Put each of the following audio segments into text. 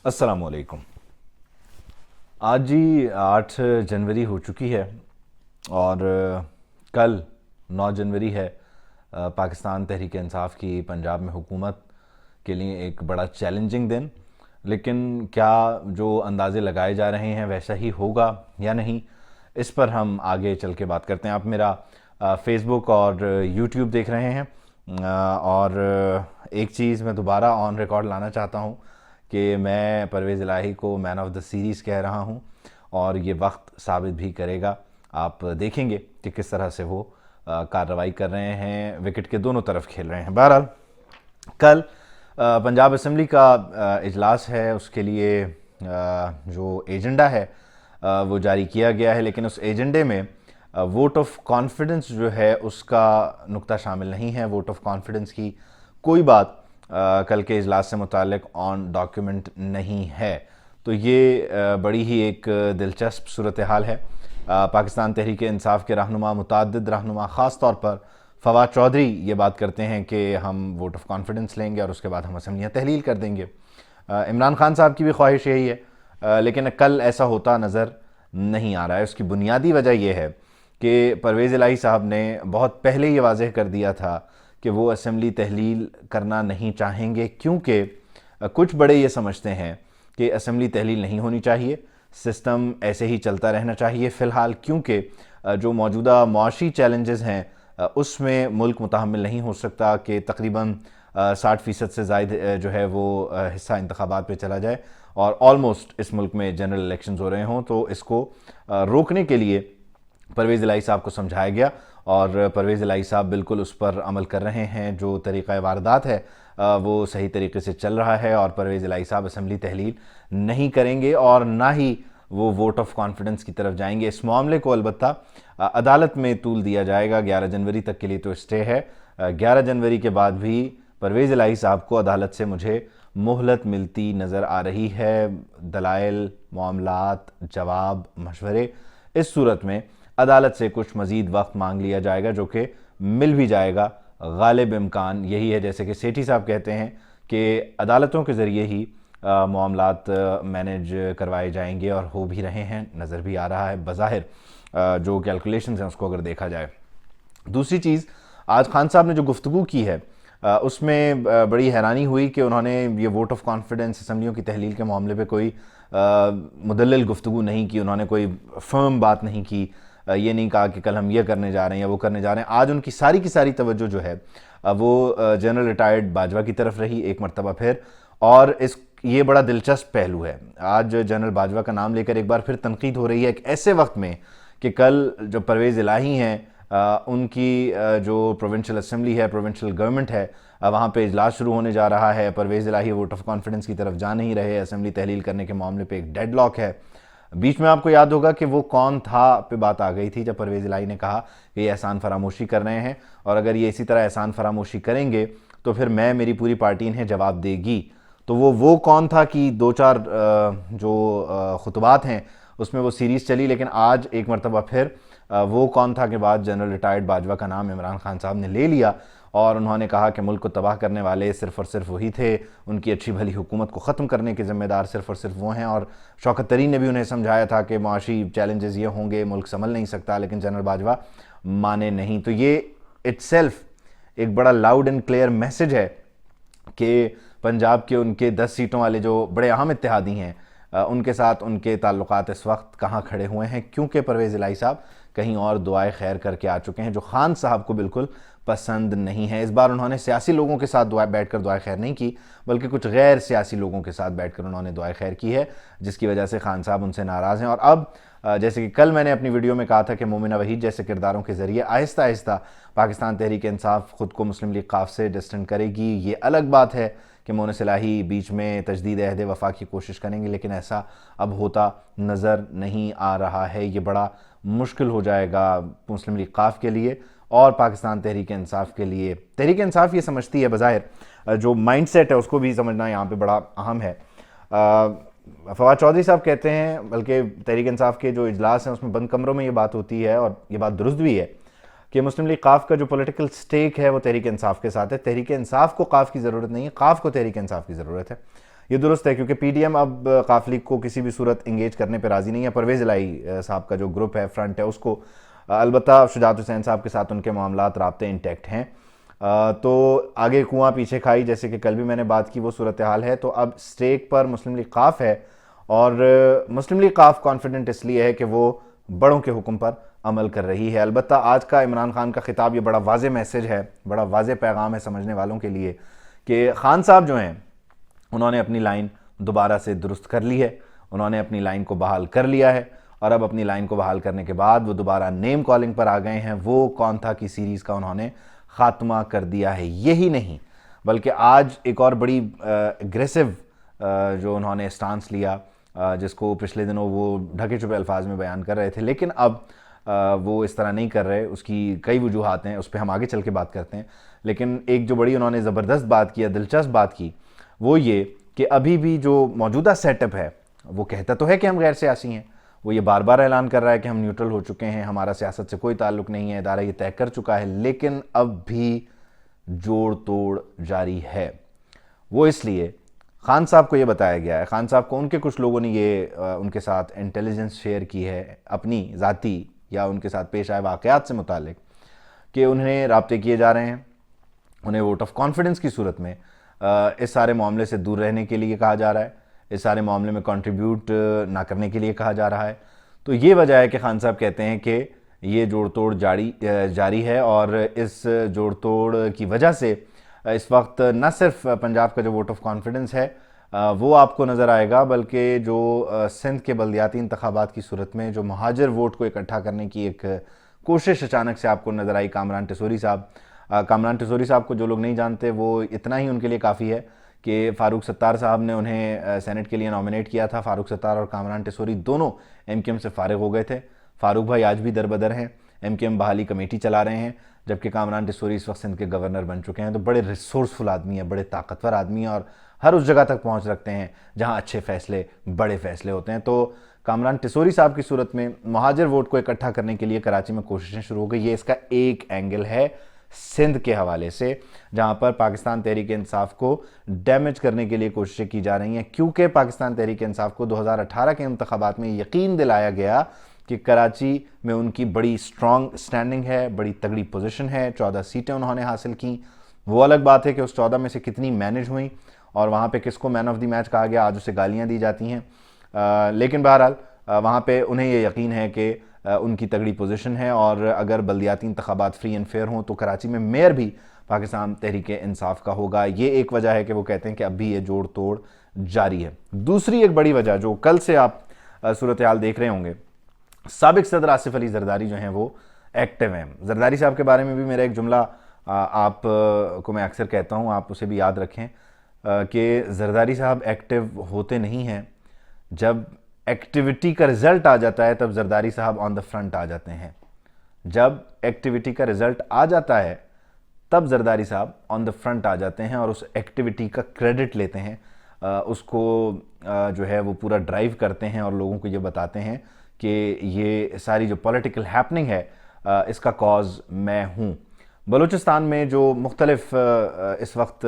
السلام علیکم۔ آج جی 8 جنوری ہو چکی ہے اور کل 9 جنوری ہے۔ پاکستان تحریک انصاف کی پنجاب میں حکومت کے لیے ایک بڑا چیلنجنگ دن، لیکن کیا جو اندازے لگائے جا رہے ہیں ویسا ہی ہوگا یا نہیں، اس پر ہم آگے چل کے بات کرتے ہیں۔ آپ میرا فیس بک اور یوٹیوب دیکھ رہے ہیں، اور ایک چیز میں دوبارہ آن ریکارڈ لانا چاہتا ہوں کہ میں پرویز الہی کو مین آف دا سیریز کہہ رہا ہوں، اور یہ وقت ثابت بھی کرے گا۔ آپ دیکھیں گے کہ کس طرح سے وہ کارروائی کر رہے ہیں، وکٹ کے دونوں طرف کھیل رہے ہیں۔ بہرحال کل پنجاب اسمبلی کا اجلاس ہے، اس کے لیے جو ایجنڈا ہے وہ جاری کیا گیا ہے، لیکن اس ایجنڈے میں ووٹ آف کانفیڈنس جو ہے اس کا نقطہ شامل نہیں ہے۔ ووٹ آف کانفیڈنس کی کوئی بات کل کے اجلاس سے متعلق آن ڈاکیومنٹ نہیں ہے، تو یہ بڑی ہی ایک دلچسپ صورتحال ہے۔ پاکستان تحریک انصاف کے متعدد رہنما خاص طور پر فواد چودھری یہ بات کرتے ہیں کہ ہم ووٹ آف کانفیڈنس لیں گے اور اس کے بعد ہم اسمبلیاں تحلیل کر دیں گے۔ عمران خان صاحب کی بھی خواہش یہی ہے، لیکن کل ایسا ہوتا نظر نہیں آ رہا ہے۔ اس کی بنیادی وجہ یہ ہے کہ پرویز الہی صاحب نے بہت پہلے یہ واضح کر دیا تھا کہ وہ اسمبلی تحلیل کرنا نہیں چاہیں گے، کیونکہ کچھ بڑے یہ سمجھتے ہیں کہ اسمبلی تحلیل نہیں ہونی چاہیے، سسٹم ایسے ہی چلتا رہنا چاہیے فی الحال، کیونکہ جو موجودہ معاشی چیلنجز ہیں اس میں ملک متحمل نہیں ہو سکتا کہ تقریباً 60% سے زائد جو ہے وہ حصہ انتخابات پہ چلا جائے اور آلموسٹ اس ملک میں جنرل الیکشنز ہو رہے ہوں۔ تو اس کو روکنے کے لیے پرویز الہی صاحب کو سمجھایا گیا، اور پرویز الہی صاحب بالکل اس پر عمل کر رہے ہیں۔ جو طریقہ واردات ہے وہ صحیح طریقے سے چل رہا ہے، اور پرویز الہی صاحب اسمبلی تحلیل نہیں کریں گے اور نہ ہی وہ ووٹ آف کانفیڈنس کی طرف جائیں گے۔ اس معاملے کو البتہ عدالت میں طول دیا جائے گا، 11 جنوری تک کے لیے تو اسٹے ہے۔ 11 جنوری کے بعد بھی پرویز الہی صاحب کو عدالت سے مجھے مہلت ملتی نظر آ رہی ہے۔ دلائل، معاملات، جواب، مشورے، اس صورت میں عدالت سے کچھ مزید وقت مانگ لیا جائے گا، جو کہ مل بھی جائے گا۔ غالب امکان یہی ہے، جیسے کہ سیٹھی صاحب کہتے ہیں کہ عدالتوں کے ذریعے ہی معاملات مینیج کروائے جائیں گے، اور ہو بھی رہے ہیں، نظر بھی آ رہا ہے بظاہر جو کیلکولیشنز ہیں اس کو اگر دیکھا جائے۔ دوسری چیز، آج خان صاحب نے جو گفتگو کی ہے اس میں بڑی حیرانی ہوئی کہ انہوں نے یہ ووٹ آف کانفیڈنس اسمبلیوں کی تحلیل کے معاملے پہ کوئی مدلل گفتگو نہیں کی، انہوں نے کوئی فرم بات نہیں کی، یہ نہیں کہا کہ کل ہم یہ کرنے جا رہے ہیں یا وہ کرنے جا رہے ہیں۔ آج ان کی ساری کی ساری توجہ جو ہے وہ جنرل ریٹائرڈ باجوہ کی طرف رہی ایک مرتبہ پھر، اور یہ بڑا دلچسپ پہلو ہے۔ آج جنرل باجوہ کا نام لے کر ایک بار پھر تنقید ہو رہی ہے، ایک ایسے وقت میں کہ کل جو پرویز الہی ہیں ان کی جو پروونشل اسمبلی ہے، پروونشل گورنمنٹ ہے، وہاں پہ اجلاس شروع ہونے جا رہا ہے۔ پرویز الہی ووٹ آف کانفیڈنس کی طرف جا نہیں رہے، اسمبلی تحلیل کرنے کے معاملے پہ ایک ڈیڈ لاک ہے۔ بیچ میں آپ کو یاد ہوگا کہ وہ کون تھا پہ بات آ گئی تھی، جب پرویز الہی نے کہا کہ یہ احسان فراموشی کر رہے ہیں، اور اگر یہ اسی طرح احسان فراموشی کریں گے تو پھر میری پوری پارٹی انہیں جواب دے گی۔ تو وہ کون تھا کہ 2-4 جو خطبات ہیں اس میں وہ سیریز چلی، لیکن آج ایک مرتبہ پھر وہ کون تھا کے بعد جنرل ریٹائرڈ باجوہ کا نام عمران خان صاحب نے لے لیا، اور انہوں نے کہا کہ ملک کو تباہ کرنے والے صرف اور صرف وہی تھے، ان کی اچھی بھلی حکومت کو ختم کرنے کے ذمہ دار صرف اور صرف وہ ہیں، اور شوکت ترین نے بھی انہیں سمجھایا تھا کہ معاشی چیلنجز یہ ہوں گے، ملک سنبھل نہیں سکتا، لیکن جنرل باجوہ مانے نہیں۔ تو یہ اٹ سیلف ایک بڑا لاؤڈ اینڈ کلیئر میسج ہے کہ پنجاب کے ان کے 10 سیٹوں والے جو بڑے اہم اتحادی ہیں ان کے ساتھ ان کے تعلقات اس وقت کہاں کھڑے ہوئے ہیں، کیونکہ پرویز الہی صاحب کہیں اور دعائے خیر کر کے آ چکے ہیں، جو خان صاحب کو بالکل پسند نہیں ہے۔ اس بار انہوں نے سیاسی لوگوں کے ساتھ بیٹھ کر دعائے خیر نہیں کی، بلکہ کچھ غیر سیاسی لوگوں کے ساتھ بیٹھ کر انہوں نے دعائے خیر کی ہے، جس کی وجہ سے خان صاحب ان سے ناراض ہیں۔ اور اب جیسے کہ کل میں نے اپنی ویڈیو میں کہا تھا کہ مومنہ وحید جیسے کرداروں کے ذریعے آہستہ آہستہ پاکستان تحریک انصاف خود کو مسلم لیگ ق سے ڈسٹنٹ کرے گی۔ یہ الگ بات ہے کہ مونس الہی بیچ میں تجدید عہد وفا کی کوشش کریں گے، لیکن ایسا اب ہوتا نظر نہیں آ رہا ہے۔ یہ بڑا مشکل ہو جائے گا مسلم لیگ ق کے لیے اور پاکستان تحریک انصاف کے لیے۔ تحریک انصاف یہ سمجھتی ہے، بظاہر جو مائنڈ سیٹ ہے اس کو بھی سمجھنا یہاں پہ بڑا اہم ہے۔ فواد چودھری صاحب کہتے ہیں، بلکہ تحریک انصاف کے جو اجلاس ہیں اس میں بند کمروں میں یہ بات ہوتی ہے، اور یہ بات درست بھی ہے، کہ مسلم لیگ ق کا جو پولیٹیکل سٹیک ہے وہ تحریک انصاف کے ساتھ ہے۔ تحریک انصاف کو ق کی ضرورت نہیں ہے، ق کو تحریک انصاف کی ضرورت ہے۔ یہ درست ہے کیونکہ پی ٹی ایم اب قافلی کو کسی بھی صورت انگیج کرنے پہ راضی نہیں ہے. پرویز الہی صاحب کا جو گروپ ہے فرنٹ ہے اس کو البتہ شجاعت حسین صاحب کے ساتھ ان کے معاملات رابطے انٹیکٹ ہیں, تو آگے کنواں پیچھے کھائی جیسے کہ کل بھی میں نے بات کی وہ صورتحال ہے. تو اب اسٹیک پر مسلم لیگ قاف ہے اور مسلم لیگ قاف کانفیڈنٹ اس لیے ہے کہ وہ بڑوں کے حکم پر عمل کر رہی ہے. البتہ آج کا عمران خان کا خطاب یہ بڑا واضح میسج ہے, بڑا واضح پیغام ہے سمجھنے والوں کے لیے کہ خان صاحب جو ہیں انہوں نے اپنی لائن دوبارہ سے درست کر لی ہے, انہوں نے اپنی لائن کو بحال کر لیا ہے, اور اب اپنی لائن کو بحال کرنے کے بعد وہ دوبارہ نیم کالنگ پر آ گئے ہیں. وہ کون تھا کی سیریز کا انہوں نے خاتمہ کر دیا ہے. یہی نہیں بلکہ آج ایک اور بڑی اگریسو جو انہوں نے سٹانس لیا, جس کو پچھلے دنوں وہ ڈھکے چھپے الفاظ میں بیان کر رہے تھے لیکن اب وہ اس طرح نہیں کر رہے. اس کی کئی وجوہات ہیں, اس پہ ہم آگے چل کے بات کرتے ہیں. لیکن ایک جو بڑی انہوں نے زبردست بات کی, دلچسپ بات کی, وہ یہ کہ ابھی بھی جو موجودہ سیٹ اپ ہے وہ کہتا تو ہے کہ ہم غیر سیاسی ہیں, وہ یہ بار بار اعلان کر رہا ہے کہ ہم نیوٹرل ہو چکے ہیں, ہمارا سیاست سے کوئی تعلق نہیں ہے, ادارہ یہ طے کر چکا ہے, لیکن اب بھی جوڑ توڑ جاری ہے. وہ اس لیے خان صاحب کو یہ بتایا گیا ہے, خان صاحب کو ان کے کچھ لوگوں نے یہ ان کے ساتھ انٹیلیجنس شیئر کی ہے اپنی ذاتی یا ان کے ساتھ پیش آئے واقعات سے متعلق, کہ انہیں رابطے کیے جا رہے ہیں, انہیں ووٹ آف کانفیڈنس کی صورت میں اس سارے معاملے سے دور رہنے کے لیے کہا جا رہا ہے, اس سارے معاملے میں کنٹریبیوٹ نہ کرنے کے لیے کہا جا رہا ہے. تو یہ وجہ ہے کہ خان صاحب کہتے ہیں کہ یہ جوڑ توڑ جاری ہے, اور اس جوڑ توڑ کی وجہ سے اس وقت نہ صرف پنجاب کا جو ووٹ آف کانفیڈنس ہے وہ آپ کو نظر آئے گا, بلکہ جو سندھ کے بلدیاتی انتخابات کی صورت میں جو مہاجر ووٹ کو اکٹھا کرنے کی ایک کوشش اچانک سے آپ کو نظر آئی کامران ٹیسوری صاحب. کامران ٹیسوری صاحب کو جو لوگ نہیں جانتے وہ اتنا ہی ان کے لیے کافی ہے کہ فاروق ستار صاحب نے انہیں سینٹ کے لیے نامنیٹ کیا تھا. فاروق ستار اور کامران ٹیسوری دونوں ایم کیو ایم سے فارغ ہو گئے تھے. فاروق بھائی آج بھی دربدر ہیں, ایم کیو ایم بحالی کمیٹی چلا رہے ہیں, جبکہ کامران ٹیسوری اس وقت سندھ کے گورنر بن چکے ہیں. تو بڑے ریسورسفل آدمی ہیں, بڑے طاقتور آدمی ہیں, اور ہر اس جگہ تک پہنچ رکھتے ہیں جہاں اچھے فیصلے, بڑے فیصلے ہوتے ہیں. تو کامران ٹیسوری صاحب کی صورت میں مہاجر ووٹ کو اکٹھا کرنے کے لیے کراچی میں کوششیں شروع ہو گئی. یہ اس کا ایک اینگل ہے سندھ کے حوالے سے, جہاں پر پاکستان تحریک انصاف کو ڈیمیج کرنے کے لیے کوششیں کی جا رہی ہیں, کیونکہ پاکستان تحریک انصاف کو 2018 کے انتخابات میں یقین دلایا گیا کہ کراچی میں ان کی بڑی سٹرونگ سٹینڈنگ ہے, بڑی تگڑی پوزیشن ہے, 14 سیٹیں انہوں نے حاصل کیں. وہ الگ بات ہے کہ اس 14 میں سے کتنی مینج ہوئیں اور وہاں پہ کس کو مین آف دی میچ کہا گیا, آج اسے گالیاں دی جاتی ہیں. لیکن بہرحال وہاں پہ انہیں یہ یقین ہے کہ ان کی تگڑی پوزیشن ہے, اور اگر بلدیاتی انتخابات فری اینڈ فیئر ہوں تو کراچی میں میئر بھی پاکستان تحریک انصاف کا ہوگا. یہ ایک وجہ ہے کہ وہ کہتے ہیں کہ اب بھی یہ جوڑ توڑ جاری ہے. دوسری ایک بڑی وجہ جو کل سے آپ صورتحال دیکھ رہے ہوں گے, سابق صدر آصف علی زرداری جو ہیں وہ ایکٹیو ہیں. زرداری صاحب کے بارے میں بھی میرا ایک جملہ آپ کو میں اکثر کہتا ہوں, آپ اسے بھی یاد رکھیں کہ زرداری صاحب ایکٹیو ہوتے نہیں ہیں, جب ایکٹیویٹی کا رزلٹ آ جاتا ہے تب زرداری صاحب آن دا فرنٹ آ جاتے ہیں. جب ایکٹیویٹی کا رزلٹ آ جاتا ہے تب زرداری صاحب آن دا فرنٹ آ جاتے ہیں اور اس ایکٹیویٹی کا کریڈٹ لیتے ہیں, اس کو جو ہے وہ پورا ڈرائیو کرتے ہیں اور لوگوں کو یہ بتاتے ہیں کہ یہ ساری جو پولیٹیکل ہیپننگ ہے اس کا کاز میں ہوں. بلوچستان میں جو مختلف اس وقت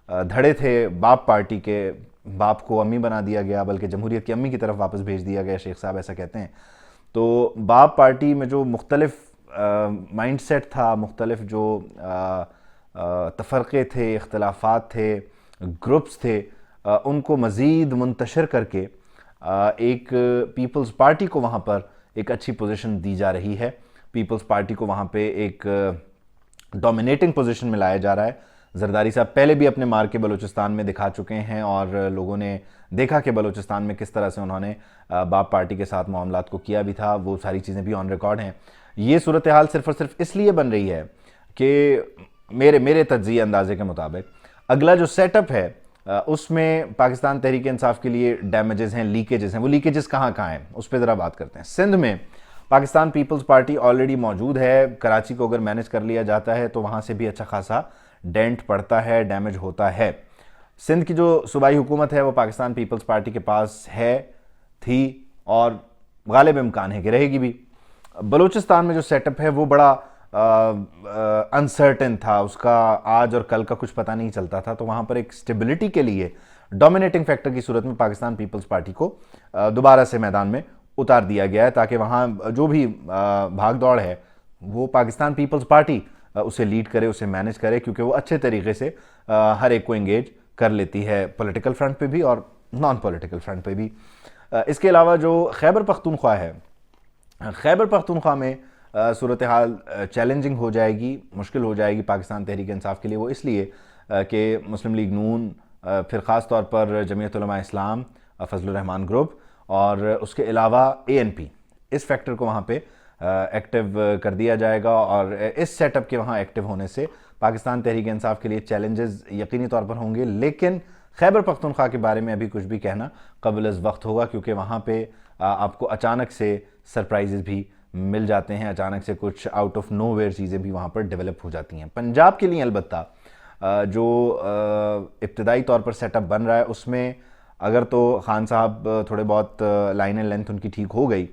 دھڑے تھے, باپ پارٹی کے, باپ کو امی بنا دیا گیا, بلکہ جمہوریت کی امی کی طرف واپس بھیج دیا گیا, شیخ صاحب ایسا کہتے ہیں. تو باپ پارٹی میں جو مختلف مائنڈ سیٹ تھا, مختلف جو تفرقے تھے, اختلافات تھے, گروپس تھے, ان کو مزید منتشر کر کے ایک پیپلز پارٹی کو وہاں پر ایک اچھی پوزیشن دی جا رہی ہے. پیپلز پارٹی کو وہاں پہ ایک ڈومینیٹنگ پوزیشن میں لایا جا رہا ہے. زرداری صاحب پہلے بھی اپنے مار کے بلوچستان میں دکھا چکے ہیں, اور لوگوں نے دیکھا کہ بلوچستان میں کس طرح سے انہوں نے باپ پارٹی کے ساتھ معاملات کو کیا بھی تھا. وہ ساری چیزیں بھی آن ریکارڈ ہیں. یہ صورتحال صرف اور صرف اس لیے بن رہی ہے کہ میرے تجزیہ اندازے کے مطابق اگلا جو سیٹ اپ ہے اس میں پاکستان تحریک انصاف کے لیے ڈیمیجز ہیں, لیکیجز ہیں. وہ لیکیجز کہاں ہیں اس پہ ذرا بات کرتے ہیں. سندھ میں پاکستان پیپلز پارٹی آلریڈی موجود ہے. کراچی کو اگر مینج کر لیا جاتا ہے تو وہاں سے بھی اچھا خاصا ڈینٹ پڑتا ہے, ڈیمیج ہوتا ہے. سندھ کی جو صوبائی حکومت ہے وہ پاکستان پیپلز پارٹی کے پاس ہے, تھی, اور غالب امکان ہے کہ رہے گی بھی. بلوچستان میں جو سیٹ اپ ہے وہ بڑا انسرٹن تھا, اس کا آج اور کل کا کچھ پتہ نہیں چلتا تھا. تو وہاں پر ایک سٹیبلٹی کے لیے ڈومینیٹنگ فیکٹر کی صورت میں پاکستان پیپلز پارٹی کو دوبارہ سے میدان میں اتار دیا گیا ہے تاکہ وہاں جو بھی بھاگ دوڑ ہے وہ پاکستان پیپلز پارٹی اسے لیڈ کرے, اسے مینج کرے, کیونکہ وہ اچھے طریقے سے ہر ایک کو انگیج کر لیتی ہے پولیٹیکل فرنٹ پہ بھی اور نان پولیٹیکل فرنٹ پہ بھی. اس کے علاوہ جو خیبر پختونخوا ہے, خیبر پختونخوا میں صورتحال چیلنجنگ ہو جائے گی, مشکل ہو جائے گی پاکستان تحریک انصاف کے لیے. وہ اس لیے کہ مسلم لیگ نون, پھر خاص طور پر جمعیت علماء اسلام, فضل الرحمان گروپ اور اس کے علاوہ ANP, اس فیکٹر کو وہاں پہ ایکٹیو کر دیا جائے گا, اور اس سیٹ اپ کے وہاں ایکٹیو ہونے سے پاکستان تحریک انصاف کے لیے چیلنجز یقینی طور پر ہوں گے. لیکن خیبر پختونخوا کے بارے میں ابھی کچھ بھی کہنا قبل از وقت ہوگا, کیونکہ وہاں پہ آپ کو اچانک سے سرپرائزز بھی مل جاتے ہیں, اچانک سے کچھ آؤٹ آف نو ویئر چیزیں بھی وہاں پر ڈیولپ ہو جاتی ہیں. پنجاب کے لیے البتہ جو ابتدائی طور پر سیٹ اپ بن رہا ہے اس میں اگر تو خان صاحب تھوڑے بہت لائن اینڈ لینتھ ان کی ٹھیک ہو گئی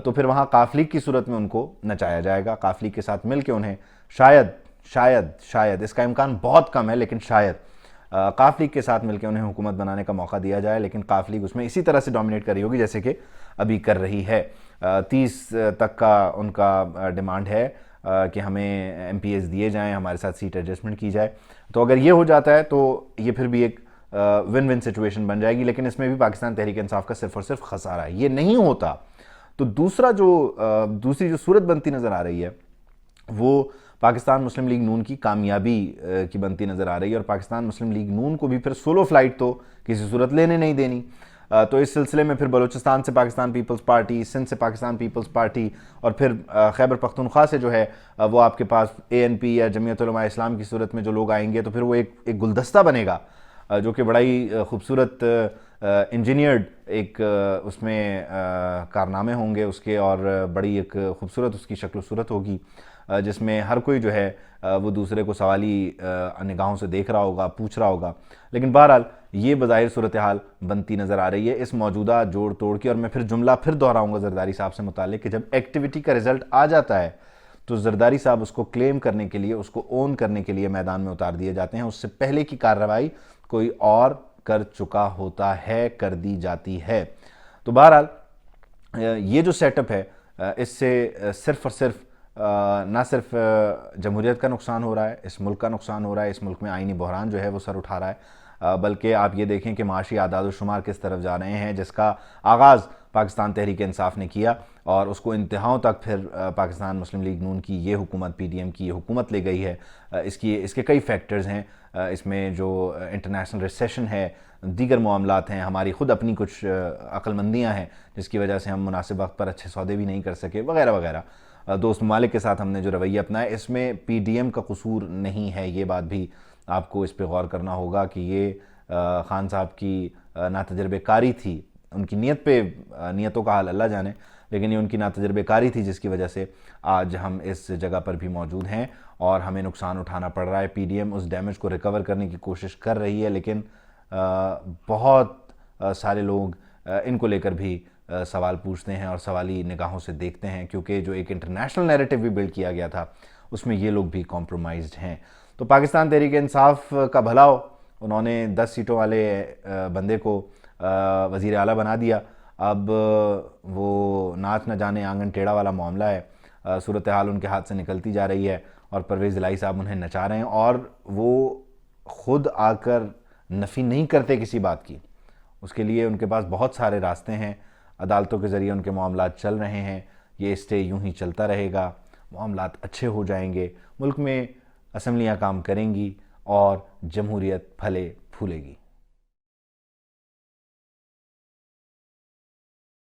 تو پھر وہاں قاف لیگ کی صورت میں ان کو نچایا جائے گا. قاف لیگ کے ساتھ مل کے انہیں شاید اس کا امکان بہت کم ہے, لیکن شاید قاف لیگ کے ساتھ مل کے انہیں حکومت بنانے کا موقع دیا جائے. لیکن قاف لیگ اس میں اسی طرح سے ڈومینیٹ کر رہی ہوگی جیسے کہ ابھی کر رہی ہے. 30 تک کا ان کا ڈیمانڈ ہے کہ ہمیں MPs دیے جائیں, ہمارے ساتھ سیٹ ایڈجسٹمنٹ کی جائے. تو اگر یہ ہو جاتا ہے تو یہ پھر بھی ایک ون ون سچویشن بن جائے گی. لیکن اس میں بھی پاکستان تحریک انصاف کا صرف اور صرف خسارہ ہے. یہ نہیں ہوتا تو دوسری جو صورت بنتی نظر آ رہی ہے وہ پاکستان مسلم لیگ نون کی کامیابی کی بنتی نظر آ رہی ہے, اور پاکستان مسلم لیگ نون کو بھی پھر سولو فلائٹ تو کسی صورت لینے نہیں دینی. تو اس سلسلے میں پھر بلوچستان سے پاکستان پیپلز پارٹی, سندھ سے پاکستان پیپلز پارٹی, اور پھر خیبر پختونخوا سے جو ہے وہ آپ کے پاس ANP یا جمعیت علماء اسلام کی صورت میں جو لوگ آئیں گے, تو پھر وہ ایک گلدستہ بنے گا جو کہ بڑا ہی خوبصورت انجینئرڈ ایک اس میں کارنامے ہوں گے اس کے, اور بڑی ایک خوبصورت اس کی شکل و صورت ہوگی جس میں ہر کوئی جو ہے وہ دوسرے کو سوالی نگاہوں سے دیکھ رہا ہوگا, پوچھ رہا ہوگا. لیکن بہرحال یہ بظاہر صورتحال بنتی نظر آ رہی ہے اس موجودہ جوڑ توڑ کی. اور میں پھر جملہ دہراؤں گا زرداری صاحب سے متعلق کہ جب ایکٹیویٹی کا رزلٹ آ جاتا ہے تو زرداری صاحب اس کو کلیم کرنے کے لیے, اس کو اون کرنے کے لیے میدان میں اتار دیے جاتے ہیں. اس سے پہلے کی کارروائی کوئی اور کر چکا ہوتا ہے, کر دی جاتی ہے. تو بہرحال یہ جو سیٹ اپ ہے اس سے صرف اور صرف نہ صرف جمہوریت کا نقصان ہو رہا ہے, اس ملک کا نقصان ہو رہا ہے, اس ملک میں آئینی بحران جو ہے وہ سر اٹھا رہا ہے, بلکہ آپ یہ دیکھیں کہ معاشی اعداد و شمار کس طرف جا رہے ہیں, جس کا آغاز پاکستان تحریک انصاف نے کیا اور اس کو انتہاؤں تک پھر پاکستان مسلم لیگ نون کی یہ حکومت, PDM کی یہ حکومت لے گئی ہے. اس کے کئی فیکٹرز ہیں, اس میں جو انٹرنیشنل ریسیشن ہے, دیگر معاملات ہیں, ہماری خود اپنی کچھ عقل مندیاں ہیں جس کی وجہ سے ہم مناسب وقت پر اچھے سودے بھی نہیں کر سکے وغیرہ وغیرہ. دوست ممالک کے ساتھ ہم نے جو رویہ اپنایا اس میں PDM کا قصور نہیں ہے. یہ بات بھی آپ کو اس پہ غور کرنا ہوگا کہ یہ خان صاحب کی ناتجربہ کاری تھی, ان کی نیتوں کا حال اللہ جانے, لیکن یہ ان کی ناتجربہ کاری تھی جس کی وجہ سے آج ہم اس جگہ پر بھی موجود ہیں اور ہمیں نقصان اٹھانا پڑ رہا ہے. PDM اس ڈیمیج کو ریکور کرنے کی کوشش کر رہی ہے, لیکن بہت سارے لوگ ان کو لے کر بھی سوال پوچھتے ہیں اور سوالی نگاہوں سے دیکھتے ہیں, کیونکہ جو ایک انٹرنیشنل نیریٹو بھی بلڈ کیا گیا تھا اس میں یہ لوگ بھی کمپرومائزڈ ہیں. تو پاکستان تحریک انصاف کا بھلا ہو, انہوں نے 10 سیٹوں والے بندے کو وزیر اعلیٰ بنا دیا. اب وہ ناچ نہ جانے آنگن ٹیڑھا والا معاملہ ہے, صورتحال ان کے ہاتھ سے نکلتی جا رہی ہے اور پرویز الہی صاحب انہیں نچا رہے ہیں, اور وہ خود آ کر نفی نہیں کرتے کسی بات کی. اس کے لیے ان کے پاس بہت سارے راستے ہیں, عدالتوں کے ذریعے ان کے معاملات چل رہے ہیں. یہ اسٹے یوں ہی چلتا رہے گا, معاملات اچھے ہو جائیں گے, ملک میں اسمبلیاں کام کریں گی اور جمہوریت پھلے پھولے گی.